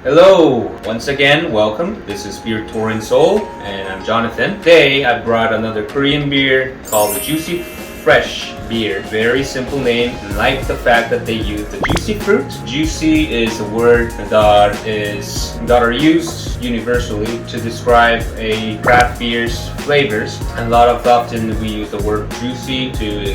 Hello! Once again, welcome. This is Beer Touring Soul, and I'm Jonathan. Today, I brought another Korean beer called the Juicy Fresh Beer. Very simple name. I like the fact that they use the juicy fruit. Juicy is a word that are used universally to describe a craft beer's flavors. And often we use the word juicy to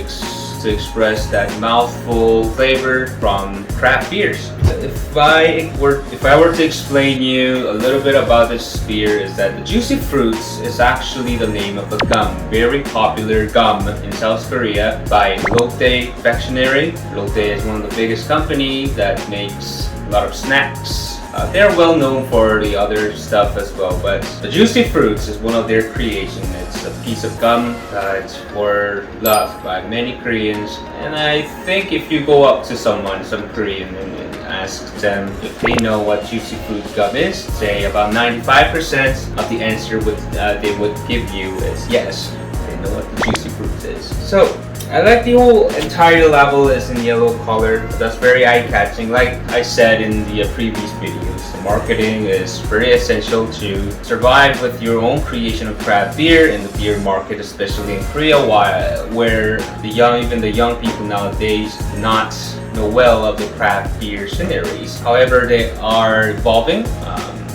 express that mouthful flavor from craft beers. If I were to explain you a little bit about this beer, is that the juicy fruits is actually the name of a gum, very popular gum in South Korea by Lotte Confectionery. Lotte is one of the biggest companies that makes a lot of snacks. They're well known for the other stuff as well, but the Juicy Fruits is one of their creations. It's a piece of gum that's loved by many Koreans, and I think if you go up to some Korean, and ask them if they know what Juicy Fruit gum is, say about 95% of the answer they would give you is yes, they know what the Juicy Fruit is. So I like the whole entire label is in yellow color. That's very eye-catching. Like I said in the previous videos, the marketing is very essential to survive with your own creation of craft beer in the beer market, especially in Korea, where even the young people nowadays do not know well of the craft beer scenarios. However, they are evolving.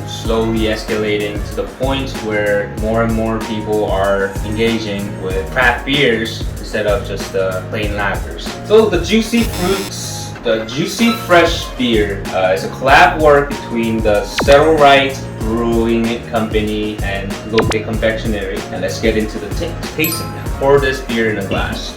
Slowly escalating to the point where more and more people are engaging with craft beers instead of just the plain lagers. So the Juicy Fruits, the Juicy Fresh Beer is a collab work between the Settle Right Brewing Company and Lotte Confectionery. And let's get into the tasting now. Pour this beer in a glass.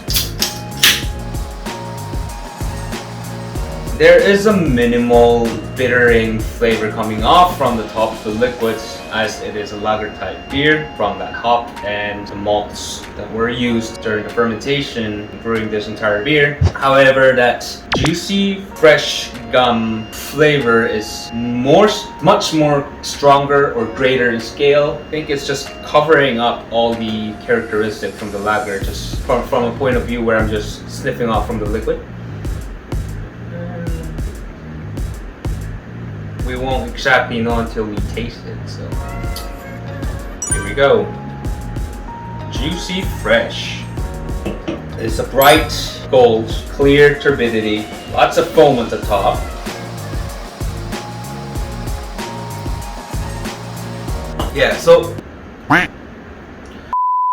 There is a minimal bittering flavor coming off from the top of the liquids, as it is a lager type beer from that hop and the malts that were used during the fermentation brewing this entire beer. However, that juicy fresh gum flavor is much more stronger or greater in scale. I think it's just covering up all the characteristics from the lager, just from a point of view where I'm just sniffing off from the liquid. We won't exactly know until we taste it, so here we go. Juicy Fresh. It's a bright gold, clear turbidity, lots of foam at the top. Yeah, so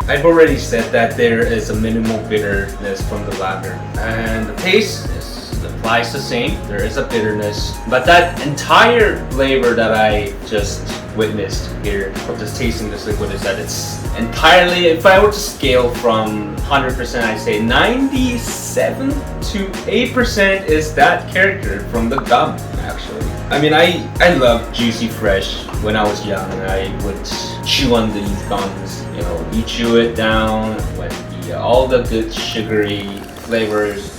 I've already said that there is a minimal bitterness from the lager, and the taste applies the same. There is a bitterness, but that entire flavor that I just witnessed here of just tasting this liquid is that it's entirely, if I were to scale from 100%, I'd say 97 to 8% is that character from the gum, actually. I mean, I love Juicy Fresh. When I was young, I would chew on these gums. You know, you chew it down when all the good sugary flavors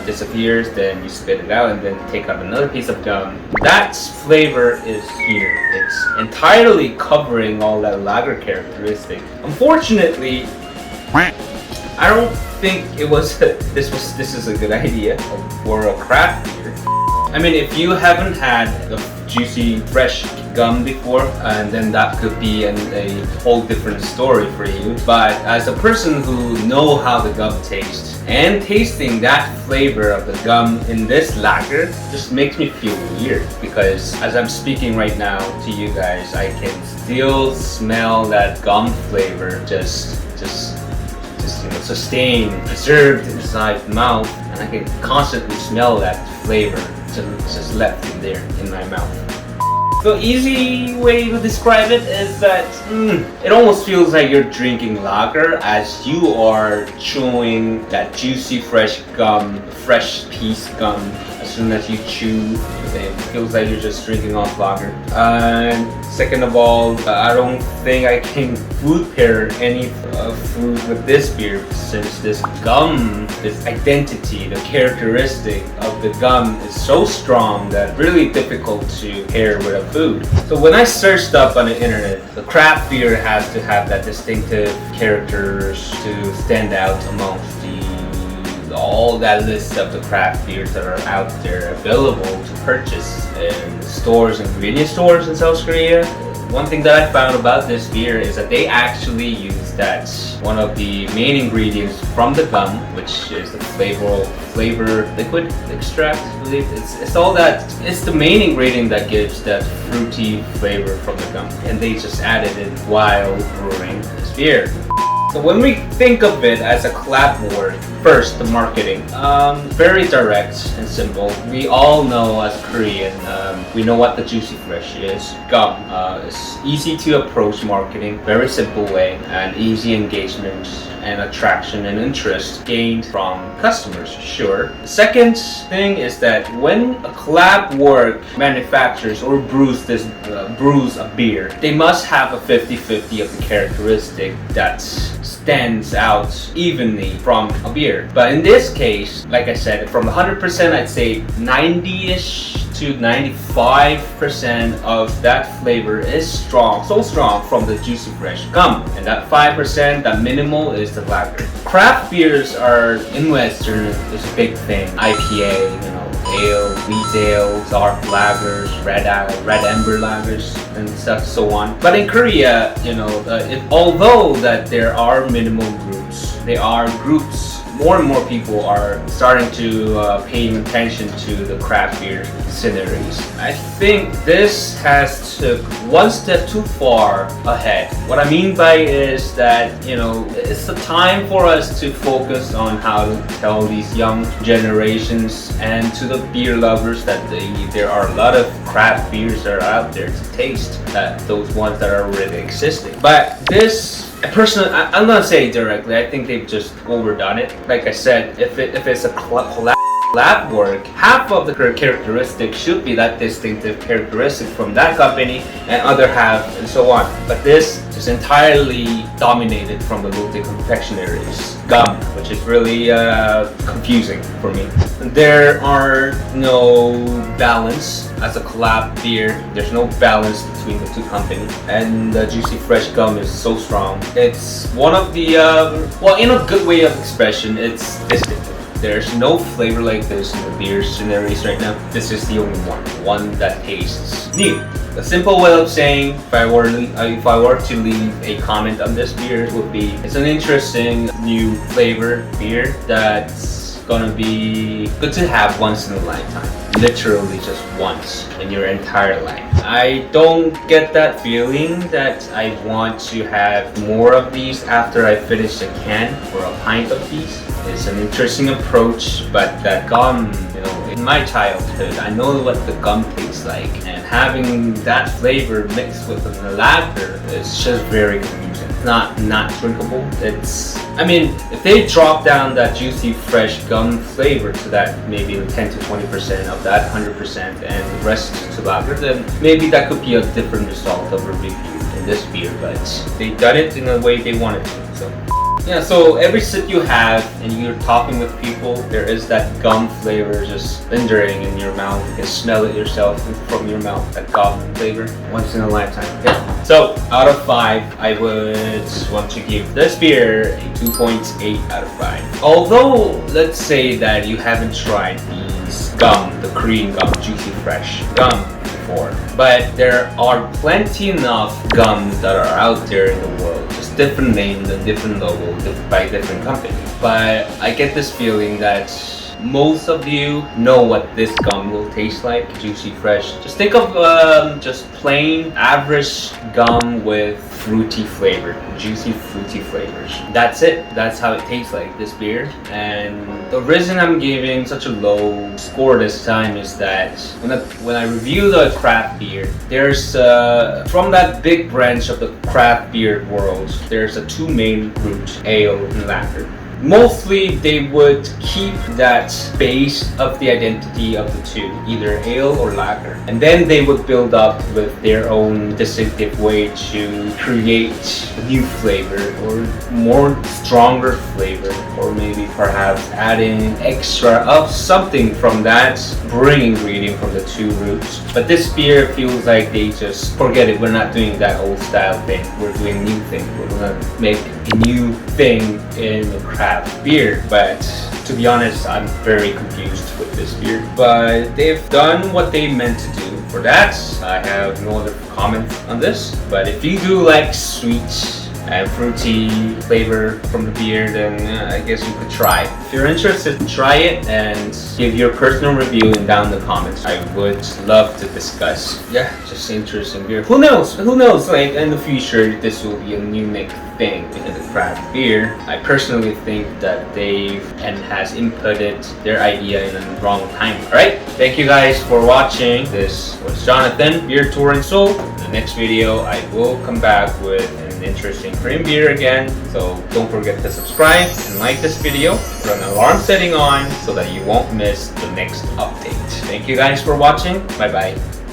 disappears, then you spit it out and then take out another piece of gum. That flavor is here. It's entirely covering all that lager characteristic. Unfortunately, I don't think this is a good idea for a craft beer. I mean, if you haven't had the Juicy Fresh gum before, and then that could be a whole different story for you. But as a person who know how the gum tastes, and tasting that flavor of the gum in this lager just makes me feel weird, because as I'm speaking right now to you guys, I can still smell that gum flavor just sustained, preserved inside the mouth, and I can constantly smell that flavor just left in there in my mouth. The easy way to describe it is that it almost feels like you're drinking lager as you are chewing that juicy fresh gum, fresh piece gum. As soon as you chew, it feels like you're just drinking off lager. And second of all, I don't think I can food pair any food with this beer, since this gum, this identity, the characteristic of the gum is so strong that really difficult to pair with a food. So when I searched up on the internet, the craft beer has to have that distinctive characters to stand out amongst all that list of the craft beers that are out there available to purchase in stores and convenience stores in South Korea. One thing that I found about this beer is that they actually use that one of the main ingredients from the gum, which is the flavor liquid extract. I believe it's all that. It's the main ingredient that gives that fruity flavor from the gum, and they just added it while brewing this beer. So when we think of it as a collab word, first the marketing, very direct and simple. We all know as Korean, we know what the Juicy Fresh is. Gum, it's easy to approach marketing, very simple way, and easy engagement and attraction and interest gained from customers, sure. The second thing is that when a collab work manufactures or brews a beer, they must have a 50-50 of the characteristic that stands out evenly from a beer. But in this case, like I said, from 100%, I'd say 90-ish to 95% of that flavor is strong, so strong from the Juicy Fresh gum. And that 5%, that minimal, is the lager. Craft beers are, in Western, is a big thing. IPA, ale, wheat ale, dark lagers, red amber lagers, and stuff, so on. But in Korea, although that there are minimal groups, there are groups. More and more people are starting to paying attention to the craft beer sceneries. I think this has took one step too far ahead. What I mean by is that, it's the time for us to focus on how to tell these young generations and to the beer lovers that there are a lot of craft beers that are out there to taste, those ones that are already existing. But this, personally, I'm not saying directly, I think they've just overdone it. Like I said, if it's a collab work, half of the characteristics should be that distinctive characteristic from that company, and other half and so on. But this is entirely dominated from the multi-confectionaries gum, which is really confusing for me. There are no balance as a collab beer. There's no balance between the two companies, and the Juicy Fresh gum is so strong. It's one of the in a good way of expression, it's distinctive. There's no flavor like this in the beer scenarios right now. This is the only one that tastes new. A simple way of saying, if I were to leave a comment on this beer, would be it's an interesting new flavor beer that's gonna be good to have once in a lifetime. Literally just once in your entire life. I don't get that feeling that I want to have more of these after I finish a can or a pint of these. It's an interesting approach, but that gum, in my childhood, I know what the gum tastes like, and having that flavor mixed with a lager is just very confusing. It's not drinkable. If they drop down that Juicy Fresh gum flavor to that maybe 10 to 20% of that 100% and the rest to lager, then maybe that could be a different result of a review in this beer, but they done it in a way they wanted to. So every sip you have and you're talking with people, there is that gum flavor just lingering in your mouth. You can smell it yourself from your mouth, that gum flavor, once in a lifetime. Yeah. So out of 5, I would want to give this beer a 2.8 out of 5. Although, let's say that you haven't tried these gum, the Korean gum, Juicy Fresh gum before, but there are plenty enough gums that are out there in the world. Different names and different logo by different companies. But I get this feeling that most of you know what this gum will taste like, Juicy Fresh. Just think of just plain average gum with fruity flavor, juicy fruity flavors. That's it. That's how it tastes like, this beer. And the reason I'm giving such a low score this time is that when I review the craft beer, there's from that big branch of the craft beer world, there's a 2 main route, ale and lager. Mostly they would keep that base of the identity of the two, either ale or lager, and then they would build up with their own distinctive way to create a new flavor or more stronger flavor, or maybe perhaps adding extra of something from that brewing ingredient from the two roots. But this beer feels like they just forget it. We're not doing that old style thing. We're doing a new thing. We're gonna make a new thing in the craft beer. But To be honest, I'm very confused with this beer. But they've done what they meant to do. For that, I have no other comment on this. But if you do like sweet and fruity flavor from the beer, then I guess you could try. If you're interested, try it and give your personal review down in the comments. I would love to discuss. Yeah, just interesting beer. Who knows? Who knows? Like in the future, this will be a unique thing in the craft beer. I personally think that Dave and has inputted their idea in the wrong time. Alright, thank you guys for watching. This was Jonathan, Beer Tour and Soul. In the next video, I will come back with an interesting Korean beer again. So don't forget to subscribe and like this video. Put an alarm setting on so that you won't miss the next update. Thank you guys for watching. Bye bye.